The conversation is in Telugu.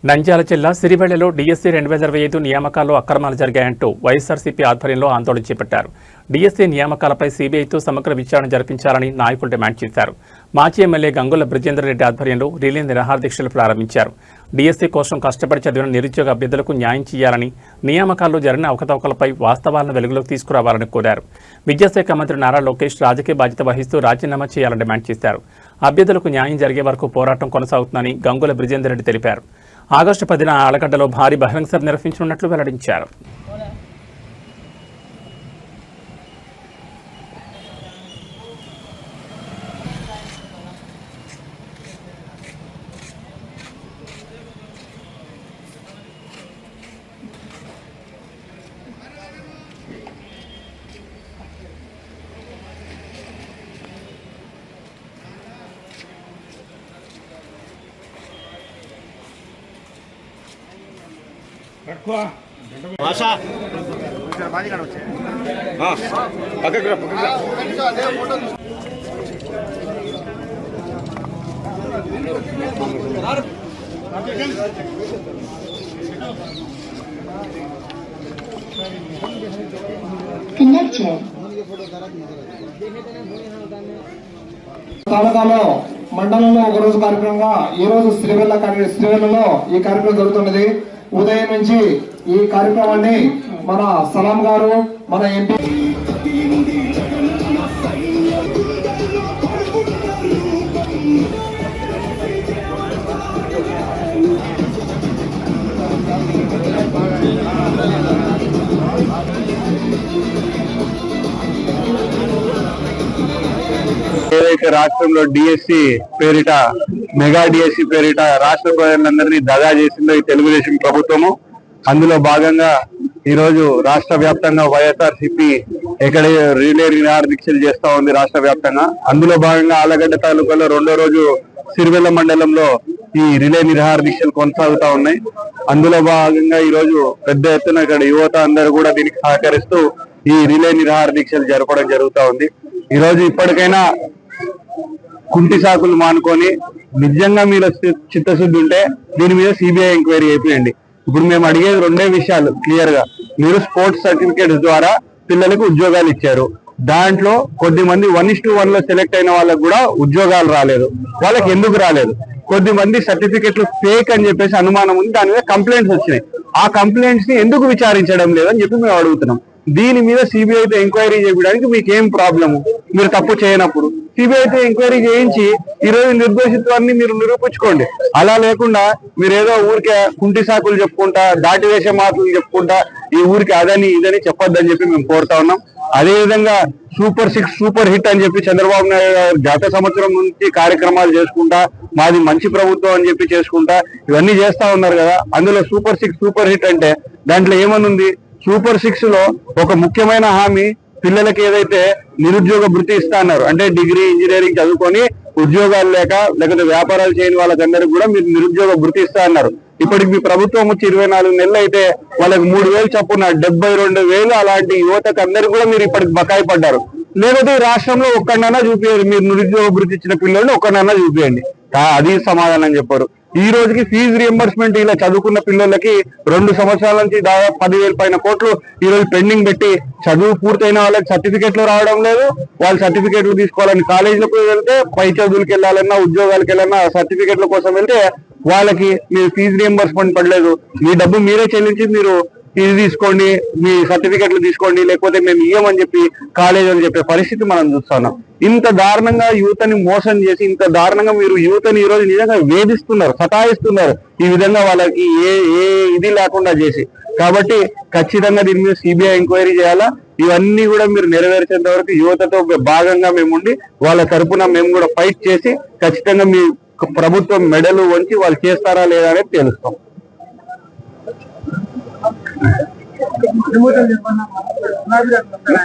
నంద్యాల జిల్లా సిరివెళ్లలో డీఎస్సీ 2025 నియామకాల్లో అక్రమాలు జరిగాయంటూ వైఎస్ఆర్సీపీ ఆధ్వర్యంలో ఆందోళన చేపట్టారు. డీఎస్సీ నియామకాలపై సీబీఐతో సమగ్ర విచారణ జరిపించాలని నాయకులు డిమాండ్ చేశారు. మాజీ ఎమ్మెల్యే గంగుల బ్రిజేందర్ రెడ్డి ఆధ్వర్యంలో రిలే నిరాహార దీక్షలు ప్రారంభించారు. డీఎస్సీ కోసం కష్టపడి చదివిన నిరుద్యోగ అభ్యర్థులకు న్యాయం చేయాలని, నియామకాల్లో జరిగిన అవకతవకలపై వాస్తవాలను వెలుగులోకి తీసుకురావాలని కోరారు. విద్యాశాఖ మంత్రి నారా లోకేష్ రాజకీయ బాధ్యత వహిస్తూ రాజీనామా చేయాలని డిమాండ్ చేశారు. అభ్యర్థులకు న్యాయం జరిగే వరకు పోరాటం కొనసాగుతుందని గంగుల బ్రిజేందర్ రెడ్డి తెలిపారు. ఆగస్టు 10న ఆలగడ్డలో భారీ బహిరంగ సభ నిర్వహించనున్నట్లు వెల్లడించారు. తాలూకాలో మండలంలో ఒక రోజు కార్యక్రమంగా ఈ రోజు శ్రీవెల్లలో ఈ కార్యక్రమం జరుగుతున్నది. ఉదయం నుంచి ఈ కార్యక్రమాన్ని మన సలాం గారు, మన ఎంపీ ఏదైతే రాష్ట్రంలో డిఎస్సి పేరిట, మెగా డిఎస్సి పేరిట రాష్ట్ర ప్రజలందరినీ దగా చేసిందో ఈ తెలుగుదేశం ప్రభుత్వము, అందులో భాగంగా ఈ రోజు రాష్ట్ర వ్యాప్తంగా వైఎస్ఆర్సీపీ ఎక్కడ రిలే నిరాహార దీక్షలు చేస్తా ఉంది రాష్ట్ర వ్యాప్తంగా. అందులో భాగంగా ఆలగడ్డ తాలూకాలో రెండో రోజు సిరివెల్ల మండలంలో ఈ రిలే నిరాహార దీక్షలు కొనసాగుతా ఉన్నాయి. అందులో భాగంగా ఈ రోజు పెద్ద ఎత్తున ఇక్కడ యువత అందరూ కూడా దీనికి సహకరిస్తూ ఈ రిలే నిరాహార దీక్షలు జరపడం జరుగుతా ఉంది. ఈ రోజు ఇప్పటికైనా కుంటి సాకులు మానుకొని నిజంగా మీరు చిత్తశుద్ధి ఉంటే దీని మీద సిబిఐ ఎంక్వైరీ అయిపోయండి. ఇప్పుడు మేము అడిగేది రెండే విషయాలు క్లియర్ గా. మీరు స్పోర్ట్స్ సర్టిఫికేట్స్ ద్వారా పిల్లలకు ఉద్యోగాలు ఇచ్చారు. దాంట్లో కొద్దిమంది 1:1 లో సెలెక్ట్ అయిన వాళ్ళకు కూడా ఉద్యోగాలు రాలేదు. వాళ్ళకి ఎందుకు రాలేదు? కొద్దిమంది సర్టిఫికెట్లు ఫేక్ అని చెప్పేసి అనుమానం ఉంది. దాని మీద కంప్లైంట్స్ వచ్చినాయి. ఆ కంప్లైంట్స్ ని ఎందుకు విచారించడం లేదని చెప్పి మేము అడుగుతున్నాం. దీని మీద సిబిఐతో ఎంక్వైరీ చేయడానికి మీకేం ప్రాబ్లము? మీరు తప్పు చేయనప్పుడు సిబిఐతో ఎంక్వైరీ చేయించి ఈ రోజు నిర్దోషిత్వాన్ని మీరు నిరూపించుకోండి. అలా లేకుండా మీరు ఏదో ఊరికే కుంటి సాకులు చెప్పుకుంటా, దాటి వేసే మాటలు చెప్పుకుంటా ఈ ఊరికి అదని ఇదని చెప్పొద్దని చెప్పి మేము కోరుతా ఉన్నాం. అదే విధంగా సూపర్ 6 సూపర్ హిట్ అని చెప్పి చంద్రబాబు నాయుడు గారు గత సంవత్సరం నుంచి కార్యక్రమాలు చేసుకుంటా, మాది మంచి ప్రభుత్వం అని చెప్పి చేసుకుంటా ఇవన్నీ చేస్తా ఉన్నారు కదా. అందులో సూపర్ 6 సూపర్ హిట్ అంటే దాంట్లో ఏమనుంది? సూపర్ 6 లో ఒక ముఖ్యమైన హామీ పిల్లలకి ఏదైతే నిరుద్యోగ భృతి ఇస్తా అన్నారు, అంటే డిగ్రీ ఇంజనీరింగ్ చదువుకొని ఉద్యోగాలు లేకపోతే వ్యాపారాలు చేయని వాళ్ళకందరికి కూడా మీరు నిరుద్యోగ భృతి ఇస్తా అన్నారు. ఇప్పటికి మీ ప్రభుత్వం వచ్చి 24 నెలలు అయితే వాళ్ళకి 3,000 చొప్పున 72,000 అలాంటి యువతకు అందరికి కూడా మీరు ఇప్పటికి బకాయి పడ్డారు. లేకపోతే ఈ రాష్ట్రంలో ఒక్కడన్నా చూపించారు, మీరు నిరుద్యోగ భృతి ఇచ్చిన పిల్లల్ని ఒక్కడన్నా చూపించండి. అది సమాధానం చెప్పారు. ఈ రోజుకి ఫీజు రియంబర్స్మెంట్ ఇలా చదువుకున్న పిల్లలకి 2 సంవత్సరాల నుంచి దాదాపు 10,000 పైన కోట్లు ఈ రోజు పెండింగ్ పెట్టి చదువు పూర్తయిన వాళ్ళకి సర్టిఫికెట్లు రావడం లేదు. వాళ్ళు సర్టిఫికెట్లు తీసుకోవాలని కాలేజీలకు వెళ్తే, పై చదువులకు వెళ్ళాలన్నా ఉద్యోగాలకు వెళ్ళాలన్నా సర్టిఫికెట్ల కోసం వెళ్తే వాళ్ళకి మీరు ఫీజు రియంబర్స్మెంట్ పడలేదు. మీ డబ్బు మీరే చెల్లించి మీరు ఇది తీసుకోండి, మీ సర్టిఫికెట్లు తీసుకోండి, లేకపోతే మేము ఇయ్యమని చెప్పి కాలేజ్ అని చెప్పే పరిస్థితి మనం చూస్తున్నాం. ఇంత దారుణంగా యువతని మోసం చేసి, ఇంత దారుణంగా మీరు యువతని ఈ రోజు నిజంగా వేధిస్తున్నారు, సతాయిస్తున్నారు ఈ విధంగా వాళ్ళకి ఏ ఇది లేకుండా చేసి. కాబట్టి ఖచ్చితంగా దీని మీద సిబిఐ ఎంక్వైరీ చేయాలా. ఇవన్నీ కూడా మీరు నెరవేర్చేంత వరకు యువతతో భాగంగా మేము ఉండి వాళ్ళ తరఫున మేము కూడా ఫైట్ చేసి ఖచ్చితంగా మీ ప్రభుత్వం మెడలు వంచి వాళ్ళు చేస్తారా లేదా అనేది తెలుస్తాం.